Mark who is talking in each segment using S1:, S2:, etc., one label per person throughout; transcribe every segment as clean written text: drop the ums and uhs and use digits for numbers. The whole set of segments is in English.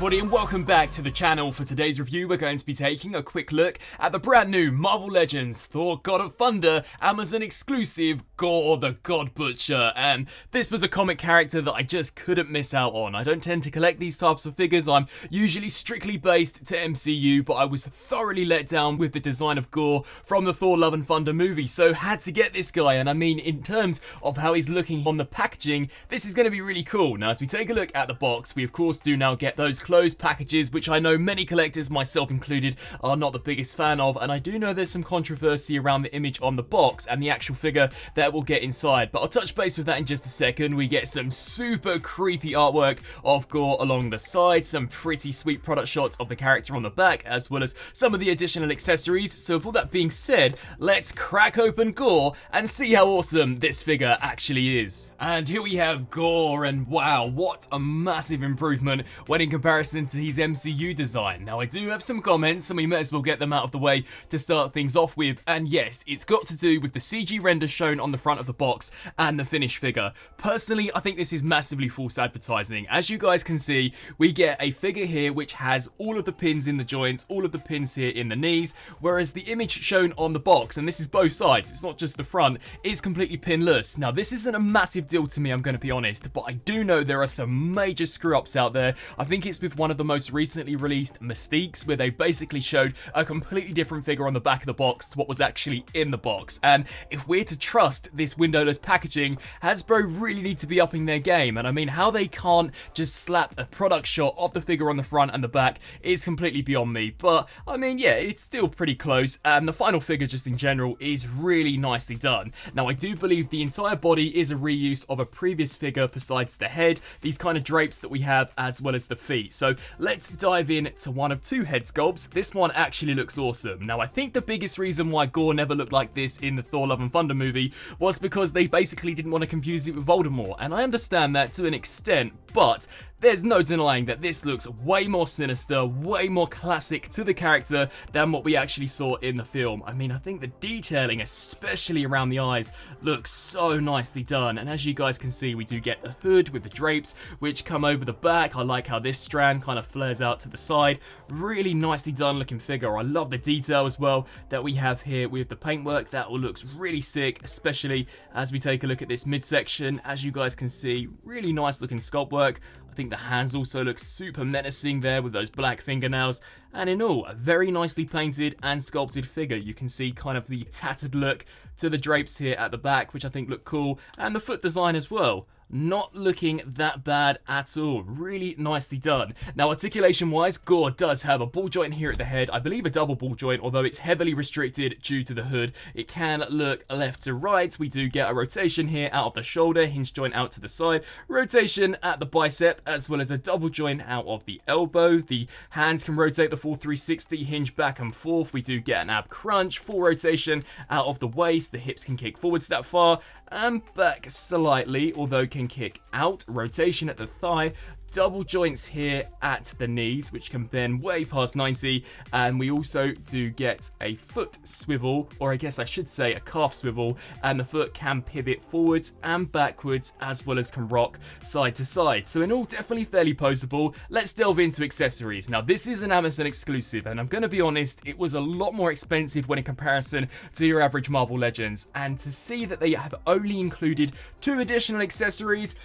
S1: everybody, and welcome back to the channel. For today's review, we're going to be taking a quick look at the brand new Marvel Legends Thor God of Thunder Amazon exclusive GORR the God Butcher. And this was a comic character that I just couldn't miss out on. I don't tend to collect these types of figures. I'm usually strictly based to MCU, but I was thoroughly let down with the design of GORR from the Thor Love and Thunder movie, so had to get this guy. And I mean, in terms of how he's looking on the packaging, this is going to be really cool. Now, as we take a look at the box, we of course do now get those closed packages, which I know many collectors, myself included, are not the biggest fan of, and I do know there's some controversy around the image on the box and the actual figure that we'll get inside, but I'll touch base with that in just a second. We get some super creepy artwork of GORR along the side, some pretty sweet product shots of the character on the back, as well as some of the additional accessories. So with all that being said, let's crack open GORR and see how awesome this figure actually is. And here we have GORR, and wow, what a massive improvement when in comparison to his MCU design. Now, I do have some comments, and we may as well get them out of the way to start things off with, and yes, it's got to do with the CG render shown on the front of the box and the finished figure. Personally, I think this is massively false advertising. As you guys can see, we get a figure here which has all of the pins in the joints, all of the pins here in the knees, whereas the image shown on the box, and this is both sides, it's not just the front, is completely pinless. Now, this isn't a massive deal to me, I'm going to be honest, but I do know there are some major screw-ups out there. I think it's with one of the most recently released Mystiques, where they basically showed a completely different figure on the back of the box to what was actually in the box. And if we're to trust this windowless packaging, Hasbro really need to be upping their game. And I mean, how they can't just slap a product shot of the figure on the front and the back is completely beyond me. But I mean, yeah, it's still pretty close, and the final figure just in general is really nicely done. Now, I do believe the entire body is a reuse of a previous figure besides the head, these kind of drapes that we have, as well as the feet. So let's dive in to one of two head sculpts. This one actually looks awesome. Now, I think the biggest reason why GORR never looked like this in the Thor Love and Thunder movie was because they basically didn't want to confuse it with Voldemort, and I understand that to an extent, but there's no denying that this looks way more sinister, way more classic to the character than what we actually saw in the film. I mean, I think the detailing, especially around the eyes, looks so nicely done. And as you guys can see, we do get the hood with the drapes, which come over the back. I like how this strand kind of flares out to the side. Really nicely done looking figure. I love the detail as well that we have here with the paintwork. That all looks really sick, especially as we take a look at this midsection. As you guys can see, really nice looking sculpt work. I think the hands also look super menacing there with those black fingernails, and in all, a very nicely painted and sculpted figure. You can see kind of the tattered look to the drapes here at the back, which I think look cool, and the foot design as well. Not looking that bad at all. Really nicely done. Now, articulation wise, GORR does have a ball joint here at the head. I believe a double ball joint, although it's heavily restricted due to the hood. It can look left to right. We do get a rotation here out of the shoulder, hinge joint out to the side, rotation at the bicep, as well as a double joint out of the elbow. The hands can rotate the full 360, hinge back and forth. We do get an ab crunch, full rotation out of the waist. The hips can kick forwards that far and back slightly, although can kick out, rotation at the thigh, double joints here at the knees, which can bend way past 90, and we also do get a foot swivel, or I guess I should say a calf swivel, and the foot can pivot forwards and backwards, as well as can rock side to side. So in all, definitely fairly poseable. Let's delve into accessories. Now, this is an Amazon exclusive, and I'm going to be honest, it was a lot more expensive when in comparison to your average Marvel Legends, and to see that they have only included 2 additional accessories,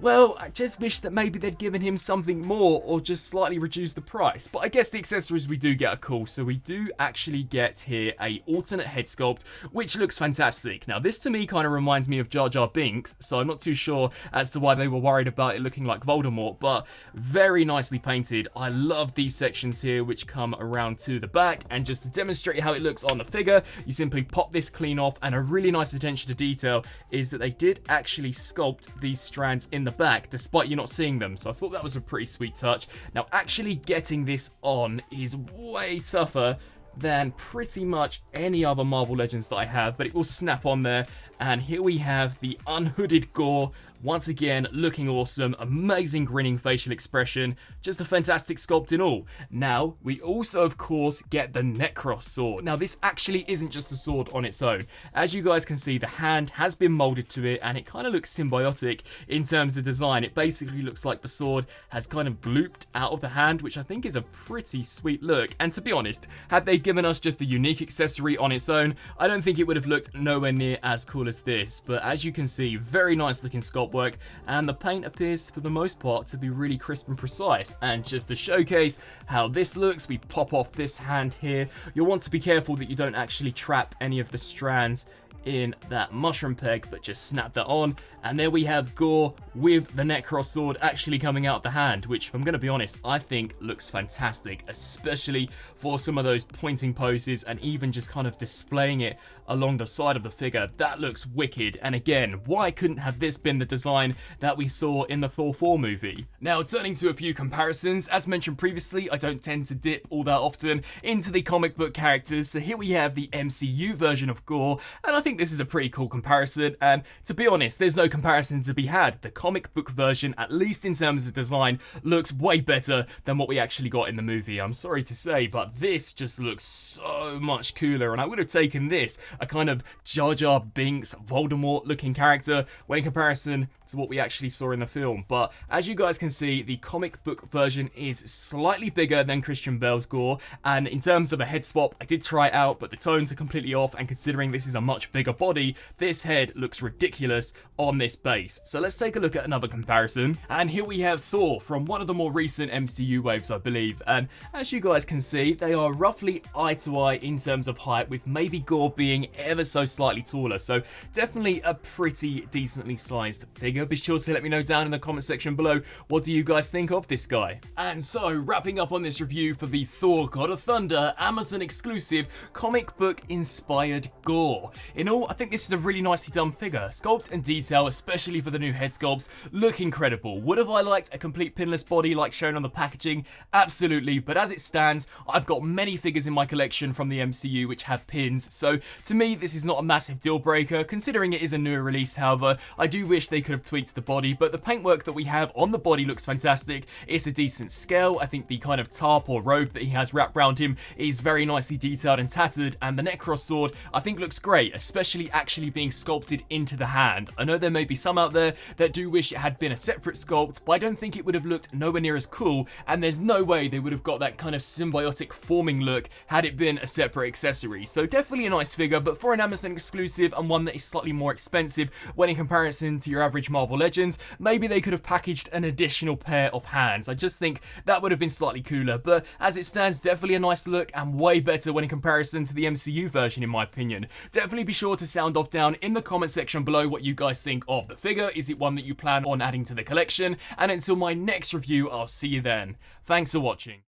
S1: well, I just wish that maybe they'd given him something more or just slightly reduced the price. But I guess the accessories we do get are cool. So we do actually get here a alternate head sculpt, which looks fantastic. Now, this to me kind of reminds me of Jar Jar Binks, so I'm not too sure as to why they were worried about it looking like Voldemort, but very nicely painted. I love these sections here, which come around to the back, and just to demonstrate how it looks on the figure, you simply pop this clean off, and a really nice attention to detail is that they did actually sculpt these strands in the back, despite you not seeing them, so I thought that was a pretty sweet touch. Now, actually getting this on is way tougher than pretty much any other Marvel Legends that I have, but it will snap on there. And here we have the unhooded GORR Once again, looking awesome, amazing grinning facial expression, just a fantastic sculpt in all. Now, we also of course get the Necros sword. Now this actually isn't just a sword on its own. As you guys can see, the hand has been molded to it and it kind of looks symbiotic in terms of design. It basically looks like the sword has kind of glooped out of the hand, which I think is a pretty sweet look. And to be honest, had they given us just a unique accessory on its own, I don't think it would have looked nowhere near as cool as this. But as you can see, very nice looking sculpt work, and the paint appears for the most part to be really crisp and precise. And just to showcase how this looks, we pop off this hand here. You'll want to be careful that you don't actually trap any of the strands in that mushroom peg, but just snap that on, and there we have GORR with the Necros sword actually coming out of the hand, which, if I'm going to be honest, I think looks fantastic, especially for some of those pointing poses and even just kind of displaying it along the side of the figure. That looks wicked, and again, why couldn't have this been the design that we saw in the Thor 4 movie? Now, turning to a few comparisons, as mentioned previously, I don't tend to dip all that often into the comic book characters, so here we have the MCU version of GORR, and I think this is a pretty cool comparison, and to be honest, there's no comparison to be had. The comic book version, at least in terms of design, looks way better than what we actually got in the movie. I'm sorry to say, but this just looks so much cooler, and I would have taken this, a kind of Jar Jar Binks, Voldemort looking character, when in comparison to what we actually saw in the film. But as you guys can see, the comic book version is slightly bigger than Christian Bale's GORR, and in terms of a head swap, I did try it out, but the tones are completely off, and considering this is a much bigger body, this head looks ridiculous on this base. So let's take a look at another comparison, and here we have Thor from one of the more recent MCU waves, I believe, and as you guys can see, they are roughly eye to eye in terms of height, with maybe GORR being ever so slightly taller, so definitely a pretty decently sized figure. Be sure to let me know down in the comment section below, what do you guys think of this guy? And so, wrapping up on this review for the Thor God of Thunder Amazon exclusive comic book inspired GORR. In all, I think this is a really nicely done figure. Sculpt and detail, especially for the new head sculpts, look incredible. Would have I liked a complete pinless body like shown on the packaging? Absolutely, but as it stands, I've got many figures in my collection from the MCU which have pins, so to me this is not a massive deal breaker. Considering it is a newer release, however, I do wish they could have tweaked the body, but the paintwork that we have on the body looks fantastic. It's a decent scale. I think the kind of tarp or robe that he has wrapped around him is very nicely detailed and tattered, and the Necros sword I think looks great, especially actually being sculpted into the hand. I know there may be some out there that do wish it had been a separate sculpt, but I don't think it would have looked nowhere near as cool, and there's no way they would have got that kind of symbiotic forming look had it been a separate accessory. So definitely a nice figure, but for an Amazon exclusive and one that is slightly more expensive when in comparison to your average Marvel Legends, maybe they could have packaged an additional pair of hands. I just think that would have been slightly cooler, but as it stands, definitely a nice look and way better when in comparison to the MCU version in my opinion. Definitely be sure to sound off down in the comment section below what you guys think of the figure. Is it one that you plan on adding to the collection? And until my next review, I'll see you then. Thanks for watching.